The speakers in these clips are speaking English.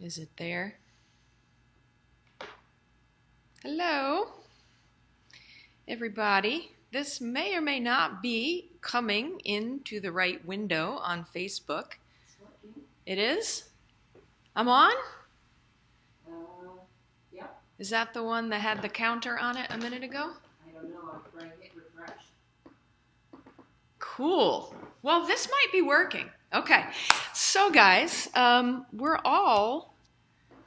Is it there? Hello, everybody. This may or may not be coming into the right window on Facebook. It is? I'm on? Yeah. Is that the one that had the counter on it a minute ago? I don't know. I'm trying to hit refresh. Cool. Well, this might be working. Okay. So, guys, we're all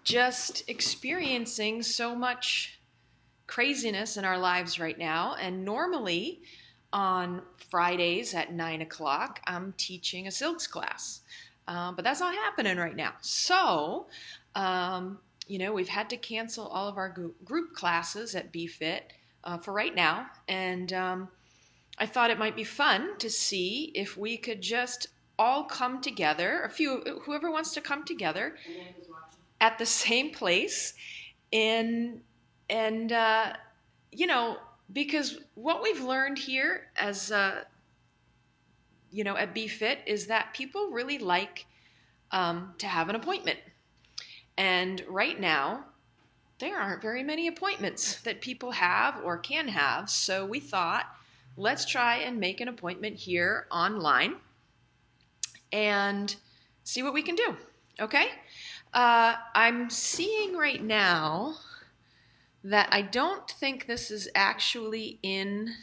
just experiencing so much craziness in our lives right now. And normally on Fridays at 9 o'clock, I'm teaching a silks class. But that's not happening right now. So, we've had to cancel all of our group classes at BeFIT for right now. And I thought it might be fun to see if we could just all come together, whoever wants to come together at the same place because what we've learned here as at BeFIT is that people really like to have an appointment. And right now, there aren't very many appointments that people have or can have. So we thought, let's try and make an appointment here online and see what we can do. Okay? I'm seeing right now that I don't think this is actually in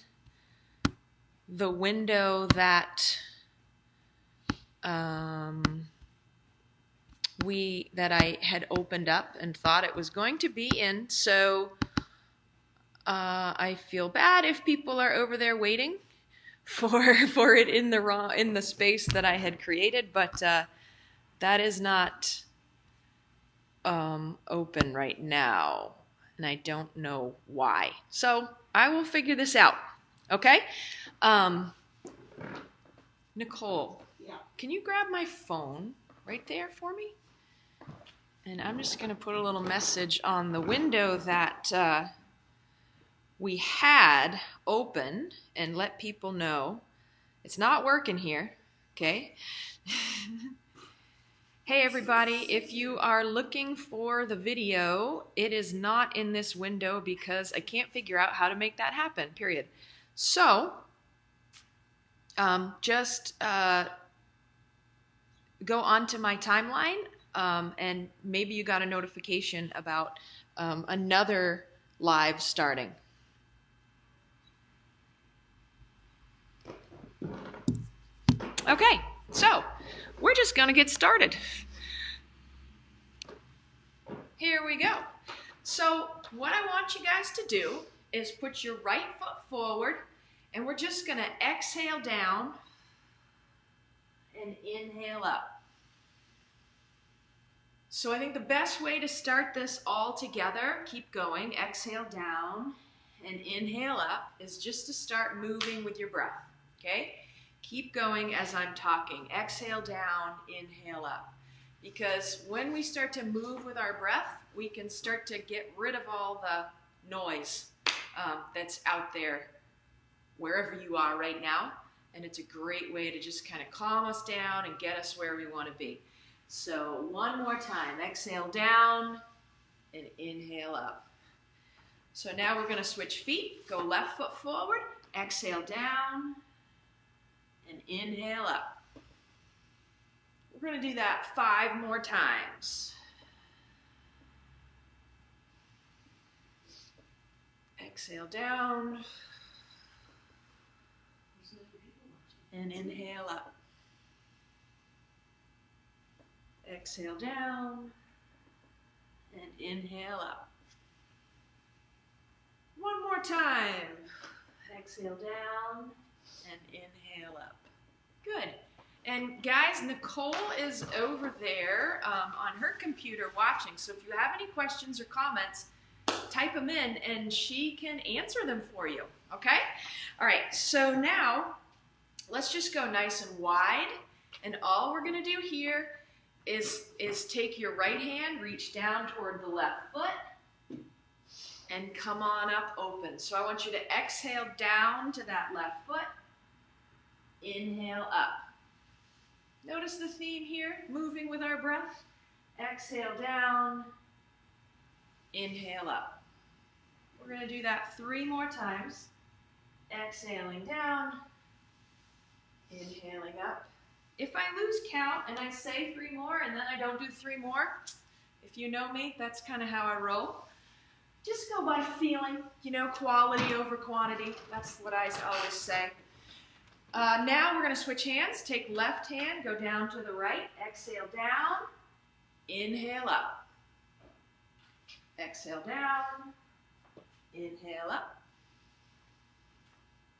the window that I had opened up and thought it was going to be in. So I feel bad if people are over there waiting for it in the space that I had created, but that is not open right now, and I don't know why. So I will figure this out. Okay, Nicole. Yeah. Can you grab my phone right there for me? And I'm just going to put a little message on the window that we had open and let people know it's not working here. Okay. Hey everybody, if you are looking for the video, it is not in this window because I can't figure out how to make that happen, period. So, just go onto my timeline and maybe you got a notification about another live starting. Okay, so we're just going to get started. Here we go. So what I want you guys to do is put your right foot forward, and we're just going to exhale down and inhale up. So I think the best way to start this all together, keep going, exhale down and inhale up, is just to start moving with your breath, okay? Keep going as I'm talking. Exhale down, inhale up. Because when we start to move with our breath, we can start to get rid of all the noise that's out there wherever you are right now. And it's a great way to just kind of calm us down and get us where we want to be. So one more time. Exhale down and inhale up. So now we're going to switch feet. Go left foot forward. Exhale down and inhale up. We're going to do that 5 more times. Exhale down and inhale up. Exhale down and inhale up. One more time. Exhale down and inhale up. Good. And guys, Nicole is over there on her computer watching. So if you have any questions or comments, type them in and she can answer them for you. Okay? All right. So now let's just go nice and wide. And all we're going to do here is take your right hand, reach down toward the left foot, and come on up open. So I want you to exhale down to that left foot. Inhale up. Notice the theme here, moving with our breath. exhale down, inhale up. We're going to do that 3 more times. Exhaling down, inhaling up. If I lose count and I say 3 more and then I don't do 3 more, if you know me, that's kind of how I roll. Just go by feeling, you know, quality over quantity. That's what I always say. Now we're going to switch hands. Take left hand, go down to the right. Exhale down, inhale up. Exhale down, inhale up.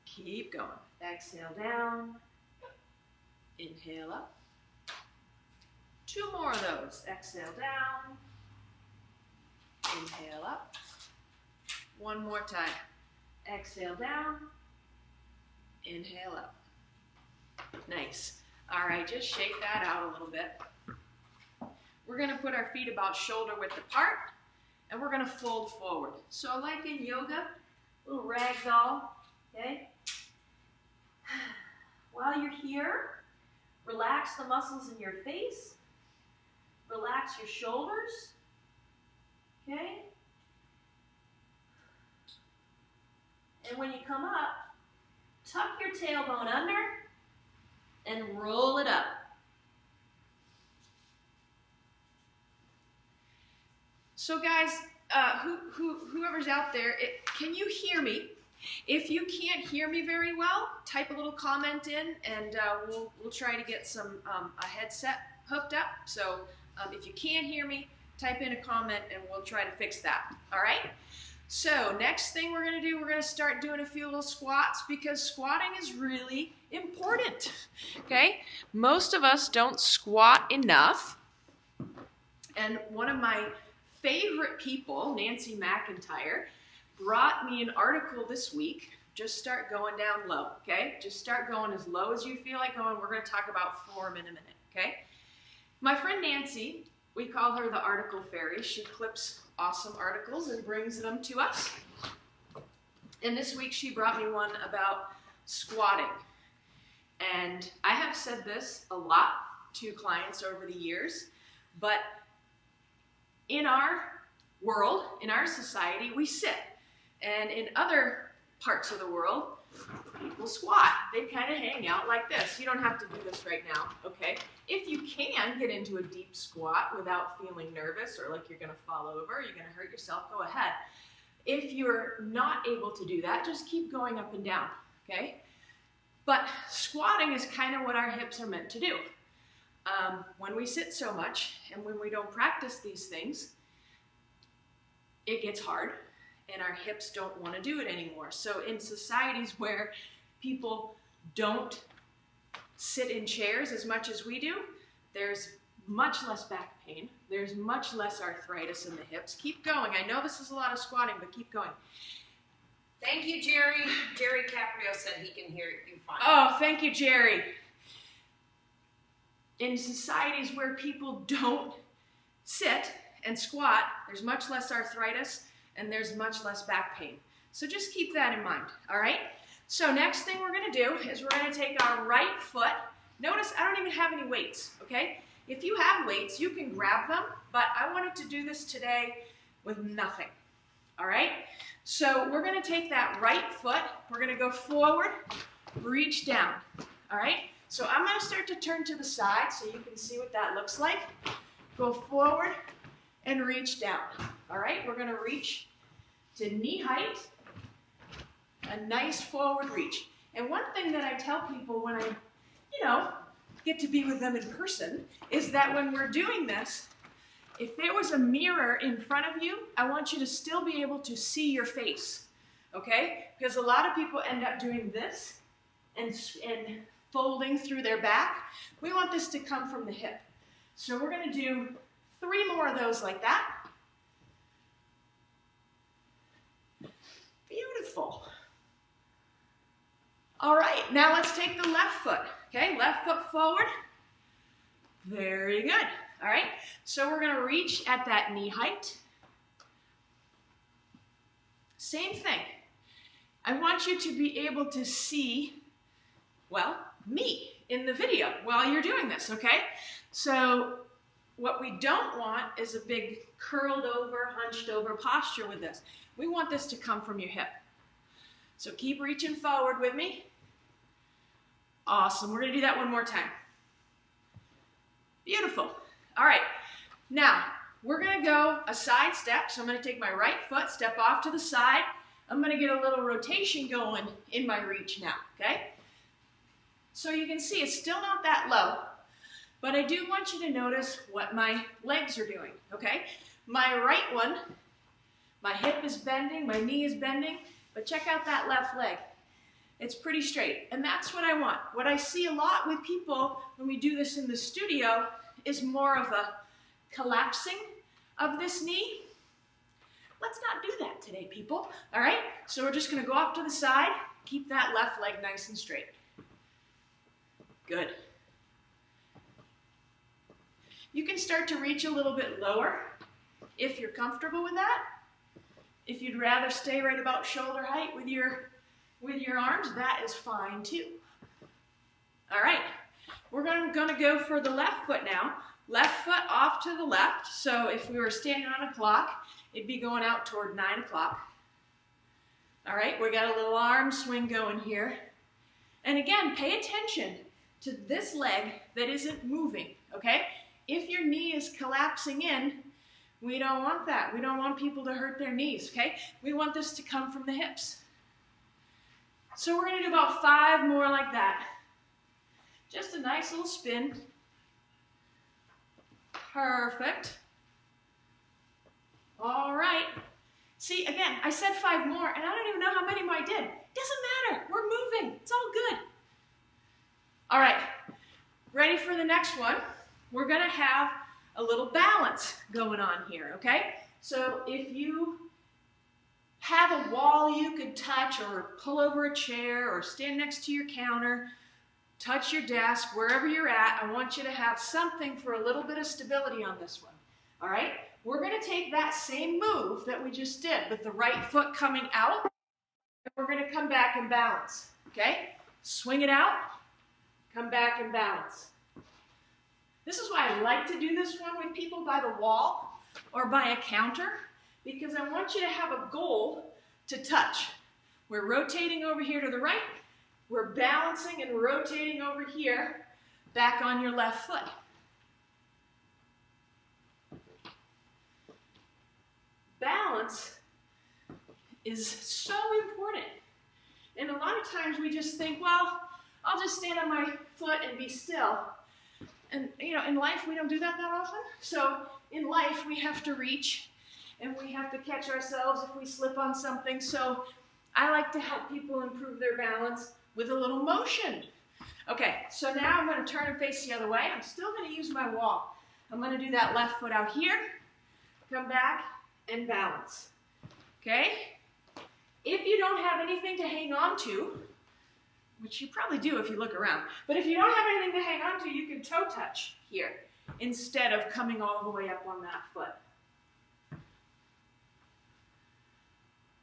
Keep going. Exhale down, inhale up. 2 more of those. Exhale down, inhale up. 1 more time. Exhale down, inhale up. Nice. All right, just shake that out a little bit. We're going to put our feet about shoulder width apart, and we're going to fold forward. So like in yoga, little ragdoll, okay? While you're here, relax the muscles in your face. Relax your shoulders, okay? And when you come up, tuck your tailbone under and roll it up. So guys, whoever's out there, can you hear me? If you can't hear me very well, type a little comment in, and we'll try to get a headset hooked up. So if you can't hear me, type in a comment, and we'll try to fix that. All right? So next thing we're going to do, we're going to start doing a few little squats, because squatting is really important. Okay? Most of us don't squat enough. And one of my favorite people, Nancy McIntyre, brought me an article this week. Just start going down low, okay? Just start going as low as you feel like going. We're going to talk about form in a minute, okay? My friend Nancy, we call her the article fairy. She clips awesome articles and brings them to us. And this week she brought me one about squatting. And I have said this a lot to clients over the years, but in our world, in our society, we sit. And in other parts of the world, people squat. They kind of hang out like this. You don't have to do this right now, okay? If you can get into a deep squat without feeling nervous or like you're going to fall over, you're going to hurt yourself, go ahead. If you're not able to do that, just keep going up and down, okay? But squatting is kind of what our hips are meant to do. When we sit so much and when we don't practice these things, it gets hard. And our hips don't want to do it anymore. So in societies where people don't sit in chairs as much as we do, there's much less back pain. There's much less arthritis in the hips. Keep going. I know this is a lot of squatting, but keep going. Thank you, Jerry. Jerry Caprio said he can hear you fine. Oh, thank you, Jerry. In societies where people don't sit and squat, there's much less arthritis, and there's much less back pain. So just keep that in mind, all right? So next thing we're going to do is we're going to take our right foot. Notice I don't even have any weights, okay? If you have weights, you can grab them, but I wanted to do this today with nothing, all right? So we're going to take that right foot. We're going to go forward, reach down, all right? So I'm going to start to turn to the side so you can see what that looks like. Go forward and reach down. All right, we're going to reach to knee height, a nice forward reach. And one thing that I tell people when I, get to be with them in person is that when we're doing this, if there was a mirror in front of you, I want you to still be able to see your face, okay? Because a lot of people end up doing this and folding through their back. We want this to come from the hip. So we're going to do 3 more of those like that. Beautiful. All right, now let's take the left foot. Okay, left foot forward. Very good. All right, so we're going to reach at that knee height. Same thing. I want you to be able to see, well, me in the video while you're doing this, okay? So What we don't want is a big curled over, hunched over posture with this. We want this to come from your hip. So keep reaching forward with me. Awesome. We're going to do that one more time. Beautiful. All right. Now, we're going to go a side step. So I'm going to take my right foot, step off to the side. I'm going to get a little rotation going in my reach now, okay? So you can see it's still not that low, but I do want you to notice what my legs are doing, okay? My right one, my hip is bending, my knee is bending, but check out that left leg. It's pretty straight, and that's what I want. What I see a lot with people when we do this in the studio is more of a collapsing of this knee. Let's not do that today, people, all right? So we're just gonna go off to the side, keep that left leg nice and straight. Good. You can start to reach a little bit lower if you're comfortable with that. If you'd rather stay right about shoulder height with your arms, that is fine too. All right, we're gonna go for the left foot now. Left foot off to the left. So if we were standing on a clock, it'd be going out toward 9 o'clock. All right, we got a little arm swing going here. And again, pay attention to this leg that isn't moving, okay? If your knee is collapsing in, we don't want that. We don't want people to hurt their knees, okay? We want this to come from the hips. So we're gonna do about 5 more like that. Just a nice little spin. Perfect. All right. See, again, I said 5 more, and I don't even know how many more I did. Doesn't matter. We're moving. It's all good. All right. Ready for the next one? We're going to have a little balance going on here, okay? So if you have a wall you could touch or pull over a chair or stand next to your counter, touch your desk, wherever you're at, I want you to have something for a little bit of stability on this one, all right? We're going to take that same move that we just did with the right foot coming out, and we're going to come back and balance, okay? Swing it out, come back and balance. This is why I like to do this one with people by the wall or by a counter, because I want you to have a goal to touch. We're rotating over here to the right, we're balancing and rotating over here, back on your left foot. Balance is so important. And a lot of times we just think, well, I'll just stand on my foot and be still. And you know, in life we don't do that often. So in life we have to reach and we have to catch ourselves if we slip on something. So I like to help people improve their balance with a little motion. Okay, so now I'm going to turn and face the other way. I'm still going to use my wall. I'm going to do that left foot out here, come back, and balance. Okay? If you don't have anything to hang on to, which you probably do if you look around, but if you don't have anything to hang on to, you can toe touch here instead of coming all the way up on that foot.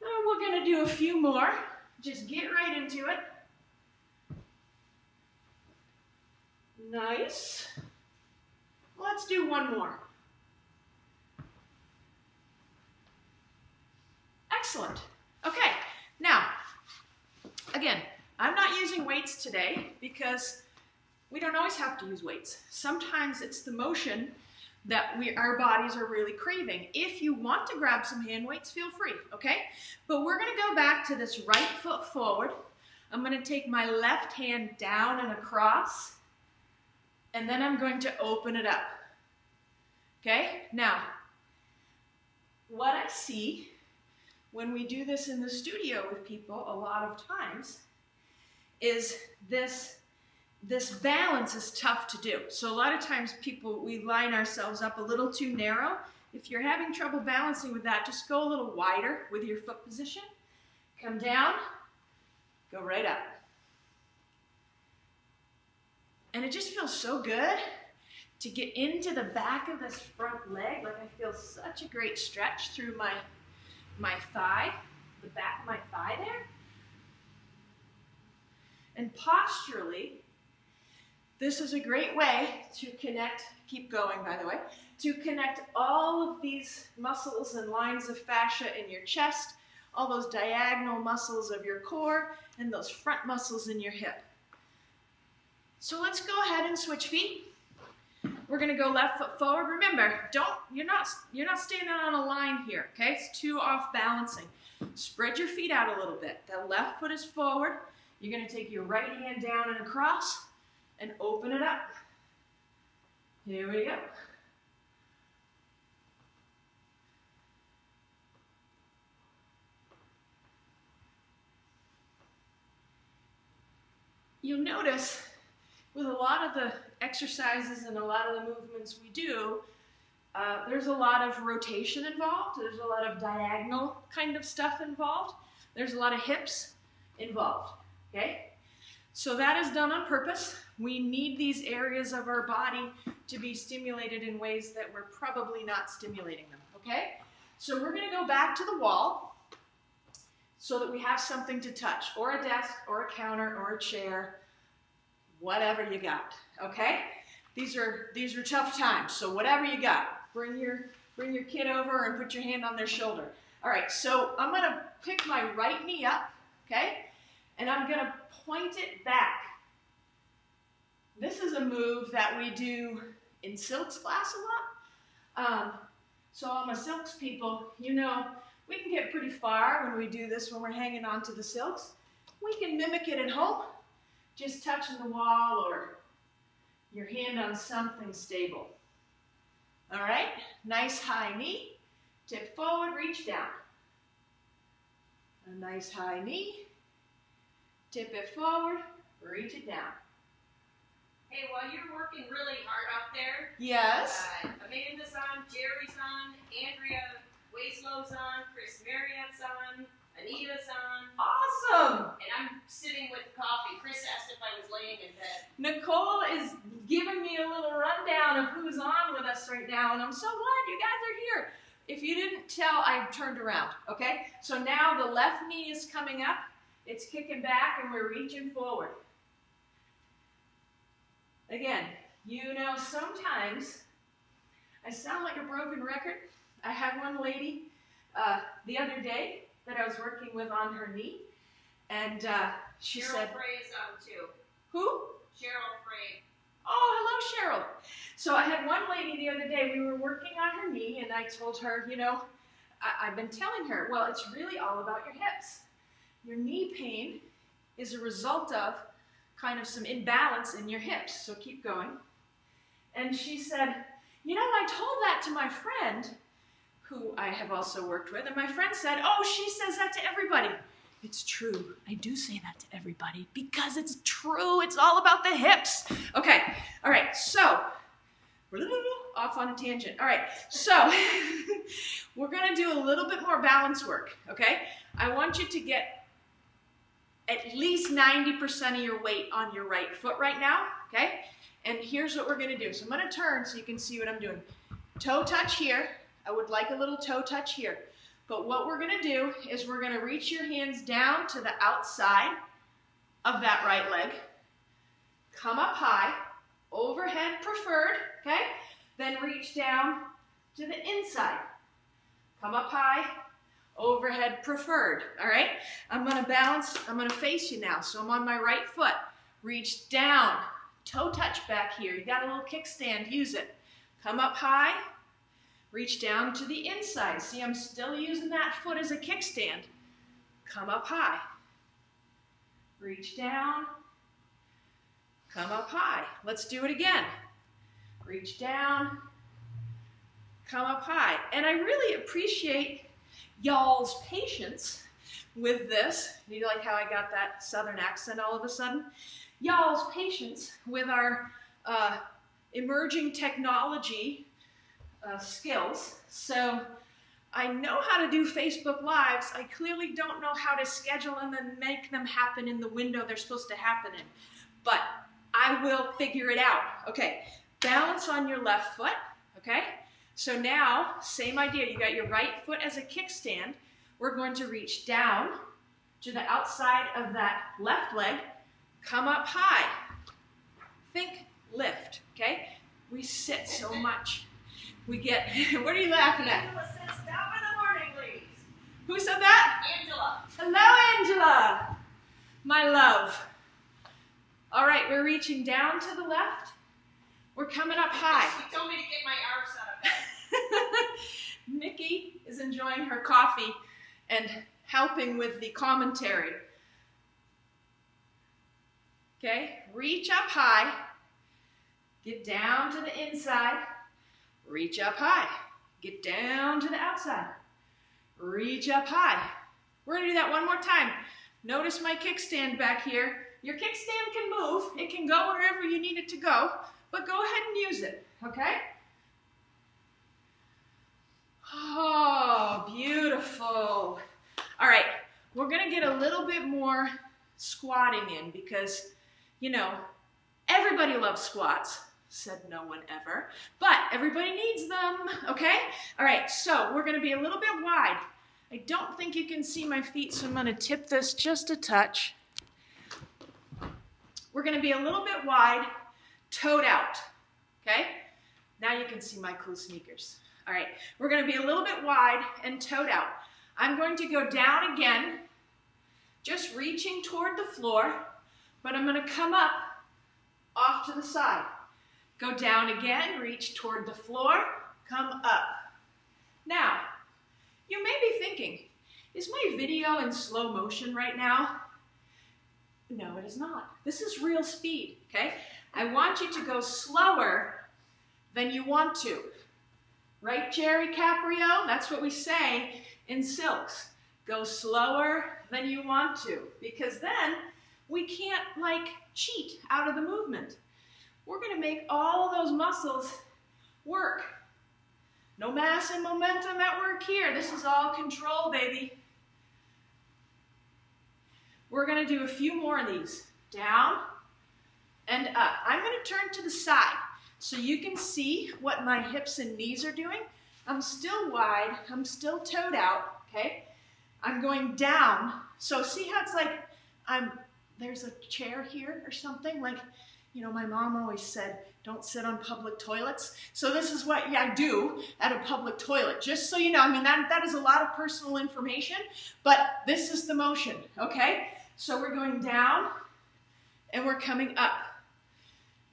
Now we're going to do a few more. Just get right into it. Nice. Let's do one more. Excellent. Okay, now, again, I'm not using weights today because we don't always have to use weights. Sometimes it's the motion that our bodies are really craving. If you want to grab some hand weights, feel free, okay? But we're gonna go back to this right foot forward. I'm gonna take my left hand down and across, and then I'm going to open it up, okay? Now, what I see when we do this in the studio with people a lot of times is this balance is tough to do. So a lot of times we line ourselves up a little too narrow. If you're having trouble balancing with that, just go a little wider with your foot position. Come down, go right up. And it just feels so good to get into the back of this front leg. Like I feel such a great stretch through my thigh, the back of my thigh there. And posturally, This is a great way to connect, keep going by the way, to connect all of these muscles and lines of fascia in your chest, all those diagonal muscles of your core, and those front muscles in your hip. So let's go ahead and switch feet. We're going to go left foot forward. Remember, you're not standing on a line here, okay? It's too off balancing. Spread your feet out a little bit. That left foot is forward. You're going to take your right hand down and across and open it up. Here we go. You'll notice with a lot of the exercises and a lot of the movements we do, there's a lot of rotation involved. There's a lot of diagonal kind of stuff involved. There's a lot of hips involved, okay? So that is done on purpose. We need these areas of our body to be stimulated in ways that we're probably not stimulating them, okay? So we're gonna go back to the wall so that we have something to touch, or a desk, or a counter, or a chair, whatever you got, okay? These are tough times, so whatever you got. Bring your kid over and put your hand on their shoulder. All right, so I'm gonna pick my right knee up, okay? And I'm gonna point it back. This is a move that we do in Silk's class a lot. So all my Silks people, you know, we can get pretty far when we do this, when we're hanging on to the silks. We can mimic it at home, just touching the wall or your hand on something stable. All right, nice high knee, tip forward, reach down. A nice high knee, tip it forward, reach it down. Hey, while you're working really hard out there, yes. Amanda's on, Jerry's on, Andrea Waislow's on, Chris Marriott's on, Anita's on. Awesome. And I'm sitting with coffee. Chris asked if I was laying in bed. Nicole is giving me a little rundown of who's on with us right now, and I'm so glad you guys are here. If you didn't tell, I turned around, okay? So now the left knee is coming up, it's kicking back, and we're reaching forward. Again, you know, sometimes I sound like a broken record. I had one lady the other day that I was working with on her knee, and she said... Cheryl Frey is on too. Who? Cheryl Frey. Oh, hello, Cheryl. So I had one lady the other day, we were working on her knee, and I told her, you know, I've been telling her, well, it's really all about your hips. Your knee pain is a result of kind of some imbalance in your hips, so keep going. And she said, you know, I told that to my friend, who I have also worked with, and my friend said, oh, she says that to everybody. It's true. I do say that to everybody because it's true. It's all about the hips. Okay. All right. So, off on a tangent. All right. So, we're going to do a little bit more balance work. Okay. I want you to get at least 90% of your weight on your right foot right now. Okay. And here's what we're going to do. So, I'm going to turn so you can see what I'm doing. Toe touch here. I would like a little toe touch here. But what we're going to do is we're going to reach your hands down to the outside of that right leg. Come up high, overhead preferred, okay? Then reach down to the inside. Come up high, overhead preferred, all right? I'm going to balance, I'm going to face you now. So I'm on my right foot. Reach down, toe touch back here. You got a little kickstand, use it. Come up high. Reach down to the inside. See, I'm still using that foot as a kickstand. Come up high. Reach down. Come up high. Let's do it again. Reach down. Come up high. And I really appreciate y'all's patience with this. You like how I got that southern accent all of a sudden? Y'all's patience with our emerging technology skills. So I know how to do Facebook Lives. I clearly don't know how to schedule them and make them happen in the window they're supposed to happen in. But I will figure it out. Okay, balance on your left foot. Okay, so now, same idea. You got your right foot as a kickstand. We're going to reach down to the outside of that left leg. Come up high. think lift, okay? We sit so much. We get, what are you laughing at? Angela says, stop in the morning, please. Who said that? Angela. Hello, Angela. My love. All right, we're reaching down to the left. We're coming up high. She told me to get my arms out of bed. Nikki is enjoying her coffee and helping with the commentary. Okay, reach up high. Get down to the inside. Reach up high. Get down to the outside. Reach up high. We're going to do that one more time. Notice my kickstand back here. Your kickstand can move. It can go wherever you need it to go, but go ahead and use it, okay? Oh, beautiful. All right, we're going to get a little bit more squatting in because, you know, everybody loves squats. Said no one ever, but everybody needs them, okay? All right, so we're gonna be a little bit wide. I don't think you can see my feet, so I'm gonna tip this just a touch. We're gonna be a little bit wide, toed out, okay? Now you can see my cool sneakers. All right, we're gonna be a little bit wide and toed out. I'm going to go down again, just reaching toward the floor, but I'm gonna come up off to the side. Go down again, reach toward the floor, come up. Now, you may be thinking, is my video in slow motion right now? No, it is not. This is real speed, okay? I want you to go slower than you want to. Right, Jerry Caprio? That's what we say in silks. Go slower than you want to, because then we can't, like, cheat out of the movement. We're going to make all of those muscles work. No mass and momentum at work here. This is all control, baby. We're going to do a few more of these. Down and up. I'm going to turn to the side so you can see what my hips and knees are doing. I'm still wide. I'm still toed out, okay? I'm going down. So see how it's like there's a chair here or something? Like, you know, my mom always said, don't sit on public toilets. So this is what I do at a public toilet, just so you know. I mean, that is a lot of personal information, but this is the motion, okay? So we're going down and we're coming up.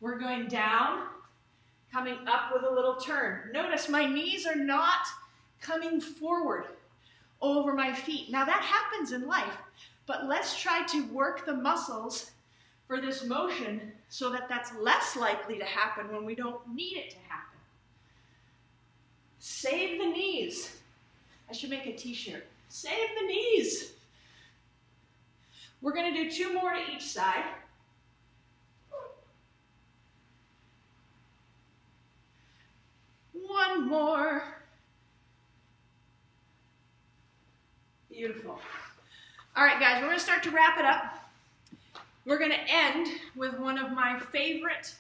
We're going down, coming up with a little turn. Notice my knees are not coming forward over my feet. Now that happens in life, but let's try to work the muscles for this motion so that that's less likely to happen when we don't need it to happen. Save the knees. I should make a t-shirt. Save the knees. We're going to do 2 more to each side. One more. Beautiful. All right, guys, we're going to start to wrap it up. We're going to end with one of my favorite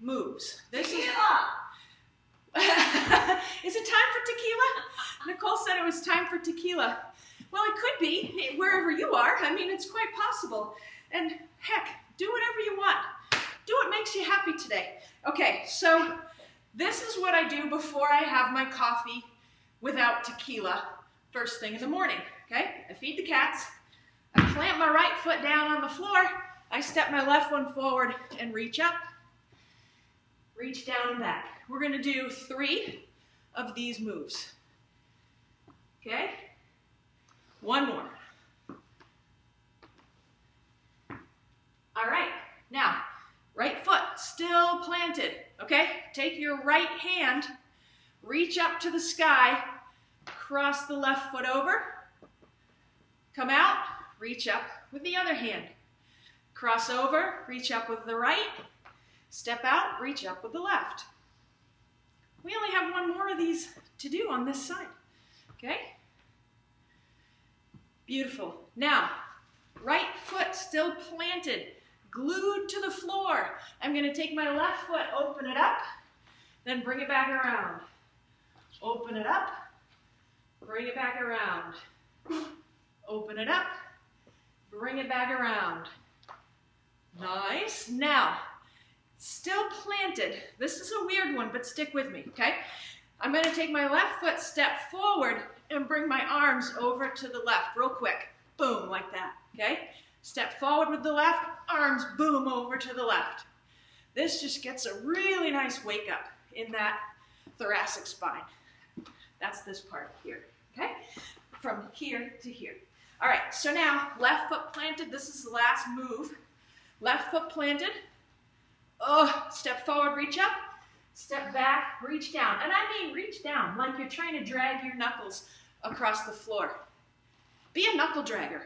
moves. This is... Is it time for tequila? Nicole said it was time for tequila. Well, it could be, wherever you are. I mean, it's quite possible. And heck, do whatever you want. Do what makes you happy today. Okay, so this is what I do before I have my coffee without tequila first thing in the morning. Okay, I feed the cats. I plant my right foot down on the floor. I step my left one forward and reach up. Reach down and back. We're going to do 3 of these moves. Okay? One more. All right. Now, right foot still planted. Okay? Take your right hand, reach up to the sky, cross the left foot over, come out, reach up with the other hand. Cross over, reach up with the right, step out, reach up with the left. We only have 1 more of these to do on this side, okay? Beautiful. Now, right foot still planted, glued to the floor. I'm going to take my left foot, open it up, then bring it back around. Open it up, bring it back around. Open it up, bring it back around. Nice. Now, still planted. This is a weird one, but stick with me, okay? I'm gonna take my left foot, step forward, and bring my arms over to the left real quick. Boom, like that, okay? Step forward with the left, arms boom over to the left. This just gets a really nice wake up in that thoracic spine. That's this part here, okay? From here to here. All right, so now left foot planted. This is the last move. Left foot planted. Oh, step forward, reach up. Step back, reach down. And I mean reach down like you're trying to drag your knuckles across the floor. Be a knuckle dragger.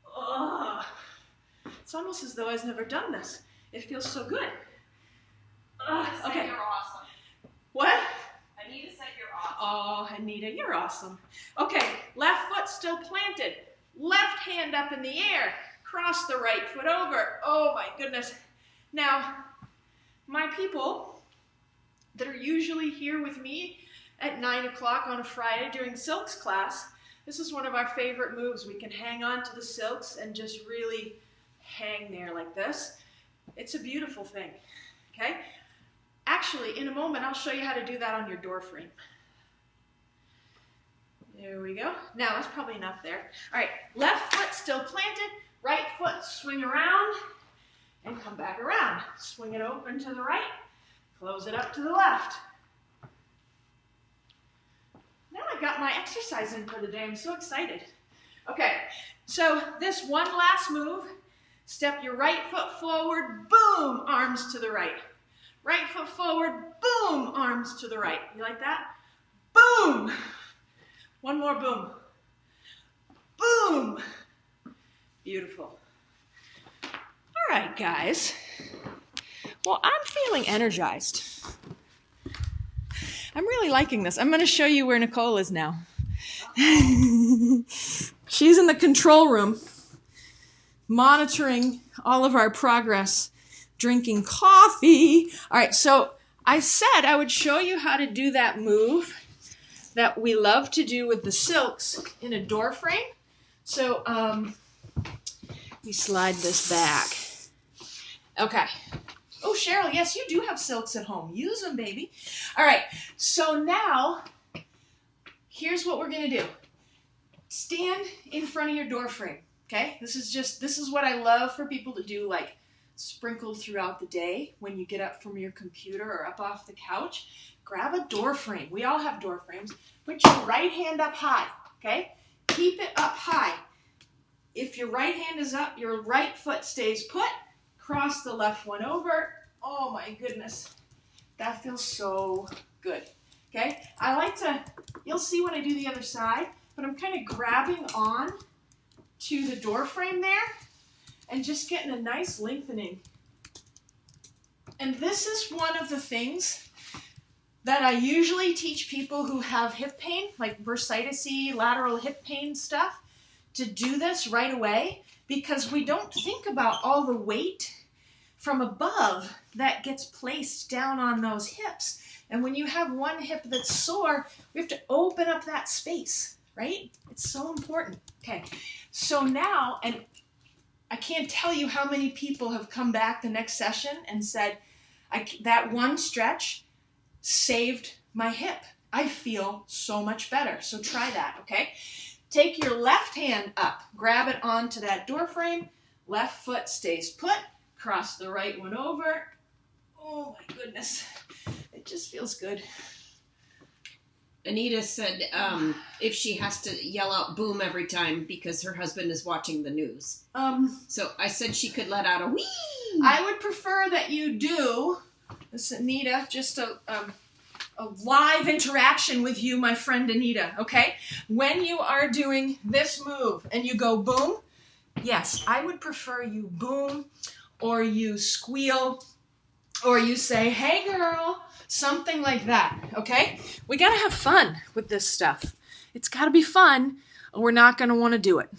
Oh, it's almost as though I've never done this. It feels so good. Okay. You're awesome. What? Anita said you're awesome. Oh, Anita, you're awesome. Okay, left foot still planted. Left hand up in the air. Cross the right foot over. Oh my goodness. Now, my people that are usually here with me at 9 o'clock on a Friday during silks class, this is one of our favorite moves. We can hang on to the silks and just really hang there like this. It's a beautiful thing, okay? Actually, in a moment, I'll show you how to do that on your door frame. There we go. Now, that's probably enough there. All right, left foot still planted. Right foot, swing around and come back around. Swing it open to the right, close it up to the left. Now I got my exercise in for the day. I'm so excited. Okay, so this one last move, step your right foot forward, boom, arms to the right. Right foot forward, boom, arms to the right. You like that? Boom. One more boom. Boom. Beautiful. All right, guys. Well, I'm feeling energized. I'm really liking this. I'm going to show you where Nicole is now. She's in the control room, monitoring all of our progress, drinking coffee. All right, so I said I would show you how to do that move that we love to do with the silks in a door frame. So, we slide this back. Okay. Oh, Cheryl, yes, you do have silks at home. Use them, baby. All right, so now, here's what we're going to do. Stand in front of your door frame, okay? This is what I love for people to do, like, sprinkled throughout the day when you get up from your computer or up off the couch. Grab a door frame. We all have door frames. Put your right hand up high, okay? Keep it up high. If your right hand is up, your right foot stays put. Cross the left one over. Oh my goodness. That feels so good. Okay? I like to, you'll see when I do the other side, but I'm kind of grabbing on to the door frame there and just getting a nice lengthening. And this is one of the things that I usually teach people who have hip pain, like bursitis-y, lateral hip pain stuff, to do this right away, because we don't think about all the weight from above that gets placed down on those hips. And when you have one hip that's sore, we have to open up that space, right? It's so important. Okay, so now, and I can't tell you how many people have come back the next session and said, that one stretch saved my hip. I feel so much better. So try that, okay? Take your left hand up, grab it onto that door frame, left foot stays put, cross the right one over. Oh my goodness, it just feels good. Anita said if she has to yell out boom every time because her husband is watching the news. So I said she could let out a wee. I would prefer that you do, this Anita, just a live interaction with you, my friend Anita, okay? When you are doing this move and you go boom, yes, I would prefer you boom, or you squeal, or you say, hey girl, something like that, okay? We gotta have fun with this stuff. It's gotta be fun, or we're not gonna wanna do it.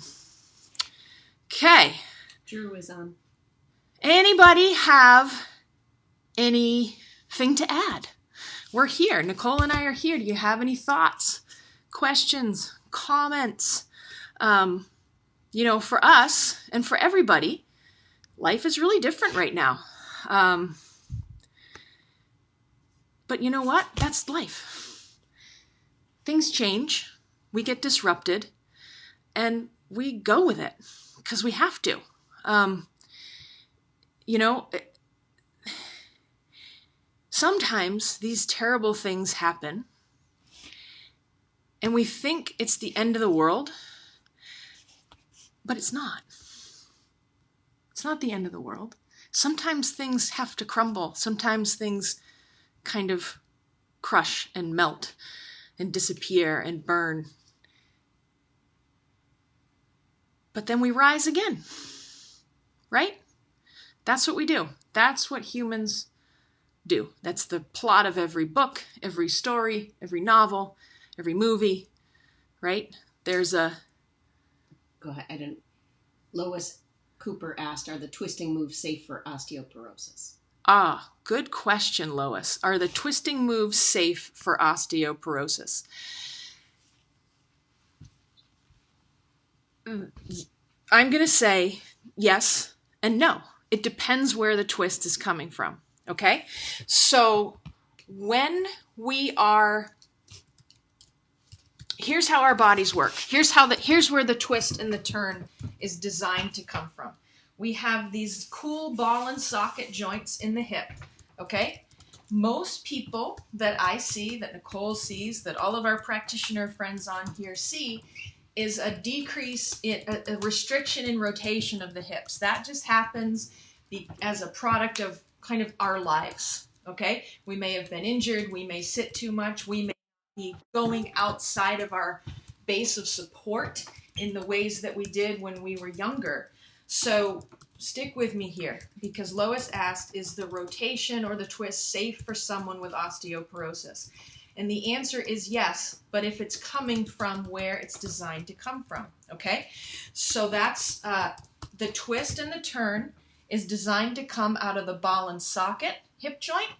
Okay. Drew is on. Anybody have anything to add? We're here. Nicole and I are here. Do you have any thoughts, questions, comments? For us and for everybody, life is really different right now. But you know what? That's life. Things change. We get disrupted. And we go with it because we have to. You know, sometimes these terrible things happen and we think it's the end of the world, but it's not. It's not the end of the world. Sometimes things have to crumble. Sometimes things kind of crush and melt and disappear and burn. But then we rise again, right? That's what we do. That's what humans do. That's the plot of every book, every story, every novel, every movie, right? There's a... Go ahead. I didn't... Lois Cooper asked, are the twisting moves safe for osteoporosis? Ah, good question, Lois. Are the twisting moves safe for osteoporosis? I'm going to say yes and no. It depends where the twist is coming from, okay? So when we are... Here's how our bodies work. Here's where the twist and the turn is designed to come from. We have these cool ball and socket joints in the hip, okay? Most people that I see, that Nicole sees, that all of our practitioner friends on here see, is a decrease, a restriction in rotation of the hips. That just happens as a product of kind of our lives, okay? We may have been injured, we may sit too much, we may be going outside of our base of support in the ways that we did when we were younger. So stick with me here, because Lois asked, is the rotation or the twist safe for someone with osteoporosis? And the answer is yes, but if it's coming from where it's designed to come from, okay? So that's the twist and the turn is designed to come out of the ball and socket hip joint,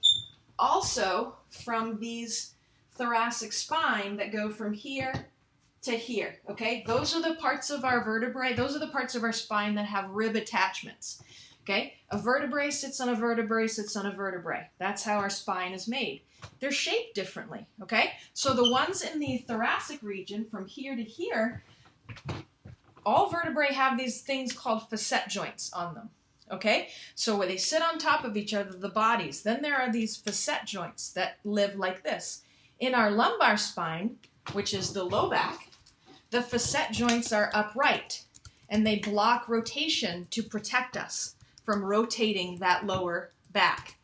also from these thoracic spine that go from here to here, okay? Those are the parts of our vertebrae, those are the parts of our spine that have rib attachments, okay? A vertebrae sits on a vertebrae, sits on a vertebrae. That's how our spine is made. They're shaped differently, okay? So the ones in the thoracic region from here to here, all vertebrae have these things called facet joints on them, okay? So where they sit on top of each other, the bodies, then there are these facet joints that live like this. In our lumbar spine, which is the low back, the facet joints are upright and they block rotation to protect us from rotating that lower back.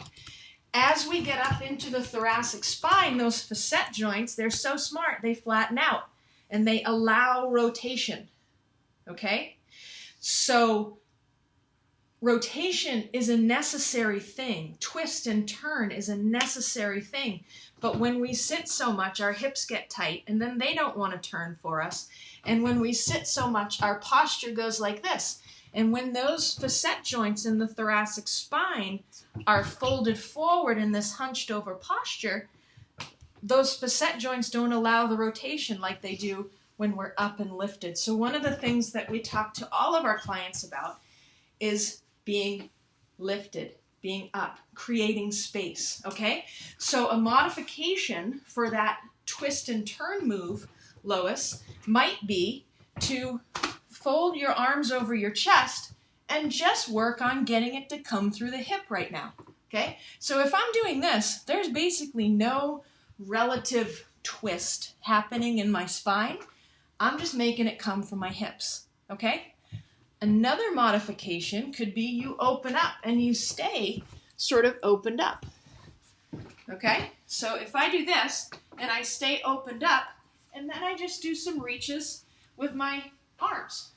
As we get up into the thoracic spine, those facet joints, they're so smart, they flatten out and they allow rotation, okay? So rotation is a necessary thing. Twist and turn is a necessary thing. But when we sit so much, our hips get tight and then they don't want to turn for us. And when we sit so much, our posture goes like this. And when those facet joints in the thoracic spine are folded forward in this hunched over posture, those facet joints don't allow the rotation like they do when we're up and lifted. So one of the things that we talk to all of our clients about is being lifted, being up, creating space, okay? So a modification for that twist and turn move, Lois, might be to fold your arms over your chest and just work on getting it to come through the hip right now, okay? So if I'm doing this, there's basically no relative twist happening in my spine. I'm just making it come from my hips, okay? Another modification could be you open up and you stay sort of opened up, okay? So if I do this and I stay opened up and then I just do some reaches with my arms,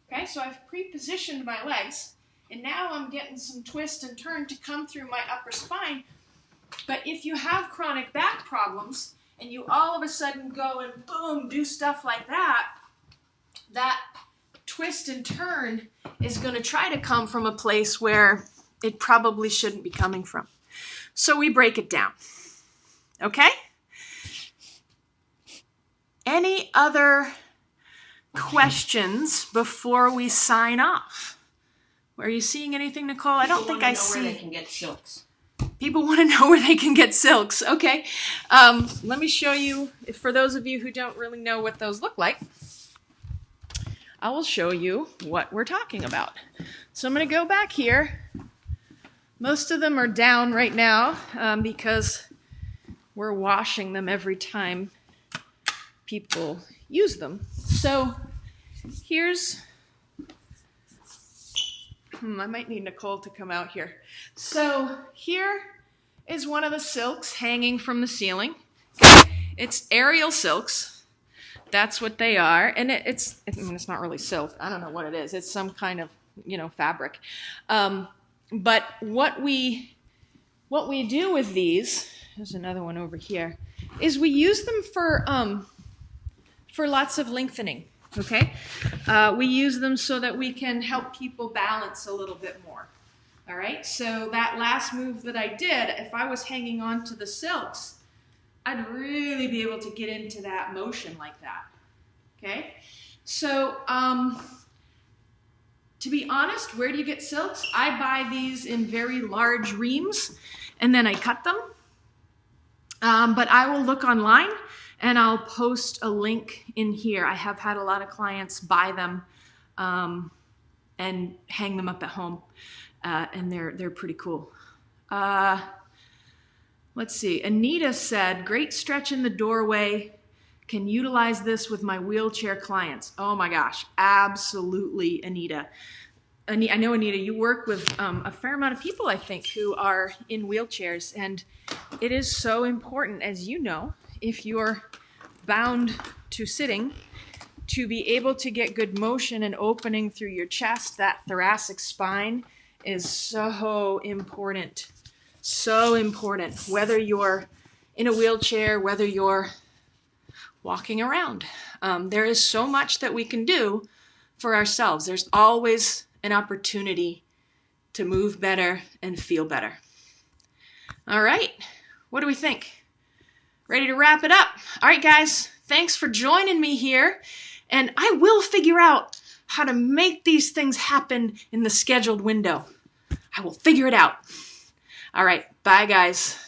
okay? So I've pre-positioned my legs and now I'm getting some twist and turn to come through my upper spine. But if you have chronic back problems and you all of a sudden go and boom, do stuff like that, that twist and turn is going to try to come from a place where it probably shouldn't be coming from. So we break it down. Okay? Any other questions before we sign off? Are you seeing anything, Nicole? I don't think I see. Where they can get silks. People want to know where they can get silks. Okay. Let me show you, for those of you who don't really know what those look like, I will show you what we're talking about. So I'm going to go back here. Most of them are down right now because we're washing them every time people use them. So here's, I might need Nicole to come out here. So here is one of the silks hanging from the ceiling. It's aerial silks. That's what they are. And it's not really silk. I don't know what it is. It's some kind of, fabric. But what we do with these, there's another one over here, is we use them for lots of lengthening. Okay, we use them so that we can help people balance a little bit more. All right, so that last move that I did, if I was hanging on to the silks, I'd really be able to get into that motion like that. Okay, so to be honest, where do you get silks? I buy these in very large reams, and then I cut them. But I will look online, and I'll post a link in here. I have had a lot of clients buy them and hang them up at home, and they're pretty cool. Let's see. Anita said, "Great stretch in the doorway. Can utilize this with my wheelchair clients." Oh my gosh, absolutely, Anita. I know, Anita, you work with a fair amount of people, I think, who are in wheelchairs, and it is so important, as you know, if you're bound to sitting, to be able to get good motion and opening through your chest. That thoracic spine is so important. So important, whether you're in a wheelchair, whether you're walking around. There is so much that we can do for ourselves. There's always an opportunity to move better and feel better. All right, what do we think? Ready to wrap it up? All right, guys, thanks for joining me here. And I will figure out how to make these things happen in the scheduled window. I will figure it out. All right, bye, guys.